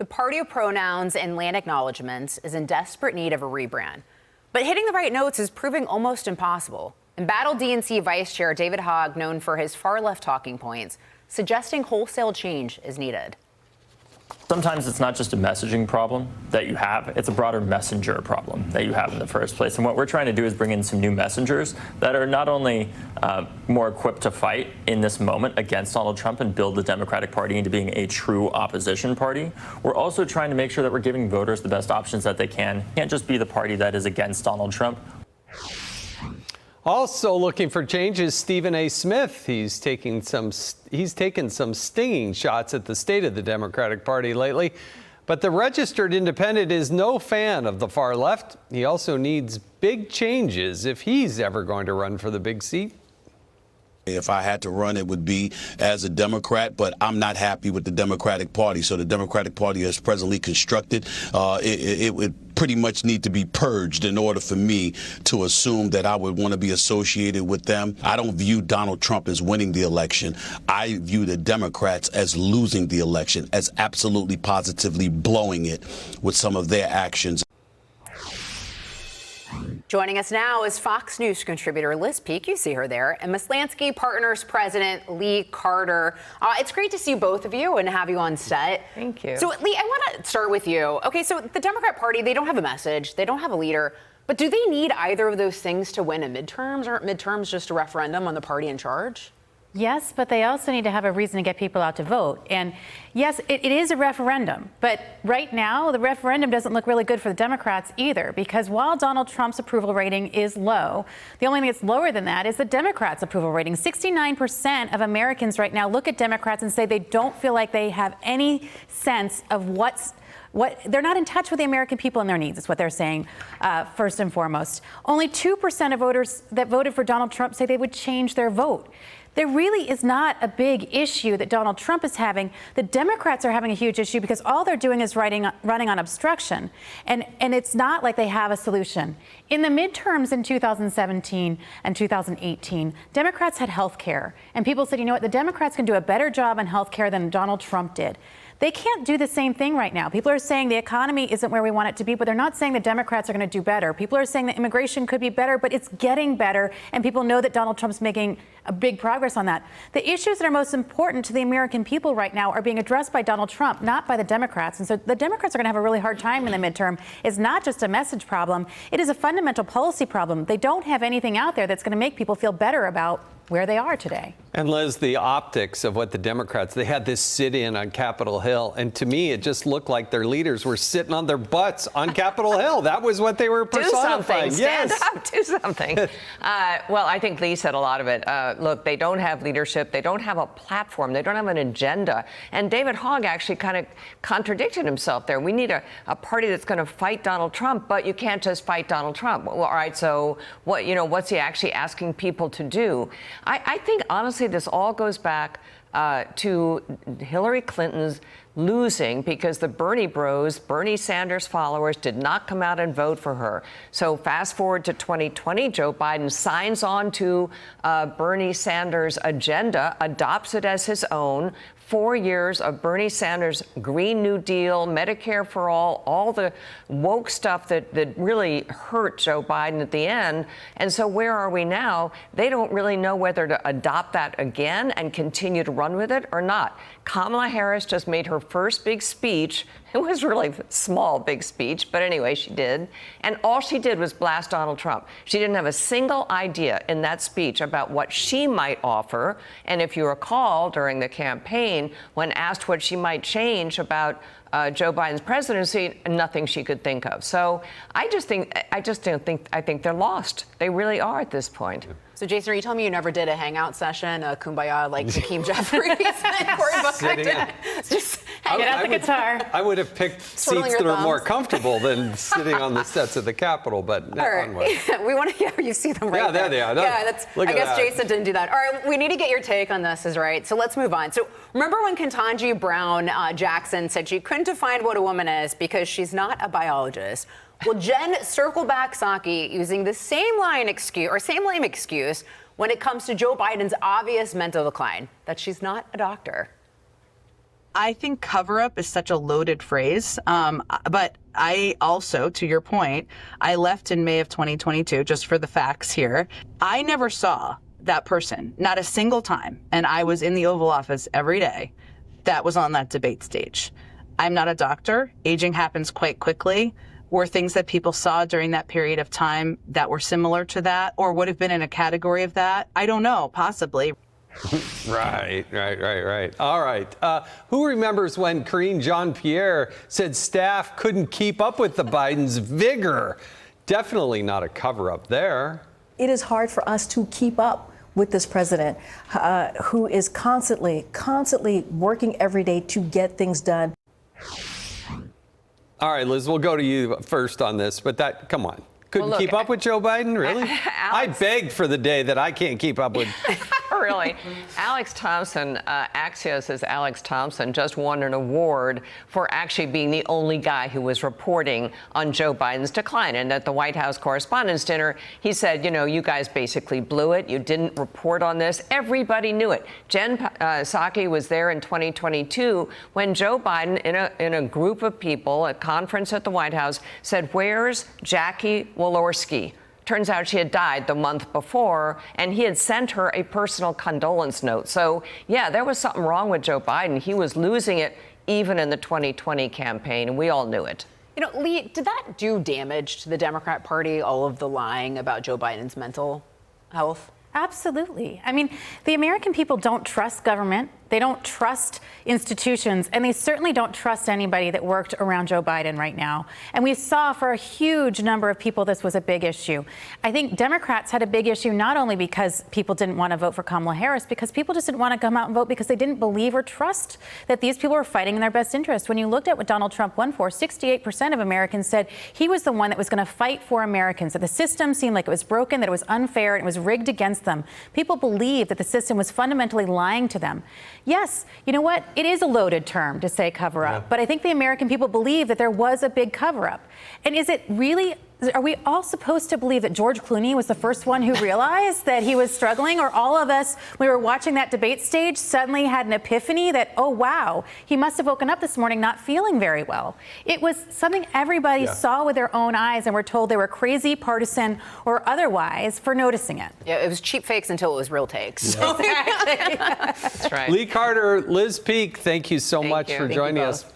The party of pronouns and land acknowledgements is in desperate need of a rebrand. But hitting the right notes is proving almost impossible. Embattled DNC Vice Chair David Hogg, known for his far-left talking points, suggesting wholesale change is needed. Sometimes it's not just a messaging problem that you have, it's a broader messenger problem that you have in the first place. And what we're trying to do is bring in some new messengers that are not only more equipped to fight in this moment against Donald Trump and build the Democratic Party into being a true opposition party, we're also trying to make sure that we're giving voters the best options that they can. It can't just be the party that is against Donald Trump. Also looking for changes, Stephen A. Smith. He's taken some stinging shots at the state of the Democratic Party lately. But the registered independent is no fan of the far left. He also needs big changes if he's ever going to run for the big seat. If I had to run, it would be as a Democrat, but I'm not happy with the Democratic Party. So the Democratic Party as presently constructed, it would pretty much need to be purged in order for me to assume that I would want to be associated with them. I don't view Donald Trump as winning the election. I view the Democrats as losing the election, as absolutely positively blowing it with some of their actions. Joining us now is Fox News contributor Liz Peek. You see her there. And Mislansky Partners President Lee Carter. It's great to see both of you and have you on set. Thank you. So, Lee, I want to start with you. Okay, so the Democrat Party, they don't have a message. They don't have a leader. But do they need either of those things to win in midterms? Aren't midterms just a referendum on the party in charge? Yes, but they also need to have a reason to get people out to vote. And yes, it is a referendum. But right now, the referendum doesn't look really good for the Democrats either, because while Donald Trump's approval rating is low, the only thing that's lower than that is the Democrats' approval rating. 69% of Americans right now look at Democrats and say they don't feel like they have any sense of what they're not in touch with the American people and their needs, is what they're saying, first and foremost. Only 2% of voters that voted for Donald Trump say they would change their vote. There really is not a big issue that Donald Trump is having. The Democrats are having a huge issue because all they're doing is running on obstruction. And it's not like they have a solution. In the midterms in 2017 and 2018, Democrats had health care. And people said, you know what, the Democrats can do a better job on health care than Donald Trump did. They can't do the same thing right now. People are saying the economy isn't where we want it to be, but they're not saying the Democrats are going to do better. People are saying that immigration could be better, but it's getting better, and people know that Donald Trump's making a big progress on that. The issues that are most important to the American people right now are being addressed by Donald Trump, not by the Democrats. And so the Democrats are going to have a really hard time in the midterm. It's not just a message problem. It is a fundamental policy problem. They don't have anything out there that's going to make people feel better about where they are today. And Liz, the optics of what the Democrats, they had this sit-in on Capitol Hill. And to me, it just looked like their leaders were sitting on their butts on Capitol Hill. That was what they were personifying. Do something. Stand up. Do something. Well, I think Lee said a lot of it. Look, they don't have leadership. They don't have a platform. They don't have an agenda. And David Hogg actually kind of contradicted himself there. We need a party that's going to fight Donald Trump, but you can't just fight Donald Trump. Well, all right, so what's he actually asking people to do? I think, honestly, this all goes back to Hillary Clinton's losing because the Bernie bros, Bernie Sanders followers, did not come out and vote for her. So fast forward to 2020, Joe Biden signs on to Bernie Sanders' agenda, adopts it as his own. 4 years of Bernie Sanders' Green New Deal, Medicare for all the woke stuff that really hurt Joe Biden at the end. And so where are we now? They don't really know whether to adopt that again and continue to run with it or not. Kamala Harris just made her first big speech. It was really a small, big speech, but anyway, she did. And all she did was blast Donald Trump. She didn't have a single idea in that speech about what she might offer. And if you recall, during the campaign, when asked what she might change about Joe Biden's presidency, nothing she could think of. So I think they're lost. They really are at this point. So, Jason, are you telling me you never did a hangout session, a kumbaya like Hakeem Jeffries and Cory Booker did? Just get out the guitar. I would have picked seats that are more comfortable than sitting on the steps of the Capitol, but onward. We want to, you see them right there. Yeah, there they are. I guess Jason didn't do that. All right, we need to get your take on this, is right. So let's move on. So remember when Ketanji Brown Jackson said she couldn't define what a woman is because she's not a biologist? Well, Jen circled back Psaki using the same lame excuse when it comes to Joe Biden's obvious mental decline, that she's not a doctor. I think cover up is such a loaded phrase. But I also, to your point, I left in May of 2022, just for the facts here. I never saw that person, not a single time. And I was in the Oval Office every day that was on that debate stage. I'm not a doctor. Aging happens quite quickly. Were things that people saw during that period of time that were similar to that or would have been in a category of that? I don't know, possibly. Right. All right. Who remembers when Karine Jean-Pierre said staff couldn't keep up with the Bidens' vigor? Definitely not a cover-up there. It is hard for us to keep up with this president who is constantly working every day to get things done. All right, Liz, we'll go to you first on this, but come on. Couldn't keep up with Joe Biden, really? I begged for the day that I can't keep up with. Really? Alex Thompson, Axios' Alex Thompson, just won an award for actually being the only guy who was reporting on Joe Biden's decline. And at the White House Correspondents' Dinner, he said, you guys basically blew it. You didn't report on this. Everybody knew it. Jen Psaki was there in 2022 when Joe Biden, in a group of people, a conference at the White House, said, "Where's Jackie Walorski?" Turns out she had died the month before, and he had sent her a personal condolence note. So, yeah, there was something wrong with Joe Biden. He was losing it even in the 2020 campaign, and we all knew it. Lee, did that do damage to the Democrat Party, all of the lying about Joe Biden's mental health? Absolutely. I mean, the American people don't trust government. They don't trust institutions, and they certainly don't trust anybody that worked around Joe Biden right now. And we saw for a huge number of people this was a big issue. I think Democrats had a big issue not only because people didn't want to vote for Kamala Harris, because people just didn't want to come out and vote because they didn't believe or trust that these people were fighting in their best interest. When you looked at what Donald Trump won for, 68% of Americans said he was the one that was going to fight for Americans, that the system seemed like it was broken, that it was unfair, and it was rigged against them. People believed that the system was fundamentally lying to them. Yes, you know what? It is a loaded term to say cover up, but I think the American people believe that there was a big cover up. And is it really, are we all supposed to believe that George Clooney was the first one who realized that he was struggling? Or all of us, when we were watching that debate stage, suddenly had an epiphany that, oh, wow, he must have woken up this morning not feeling very well. It was something everybody saw with their own eyes and were told they were crazy, partisan, or otherwise for noticing it. Yeah, it was cheap fakes until it was real takes. Exactly. That's right. Lee Carter, Liz Peek, thank you so much for joining us.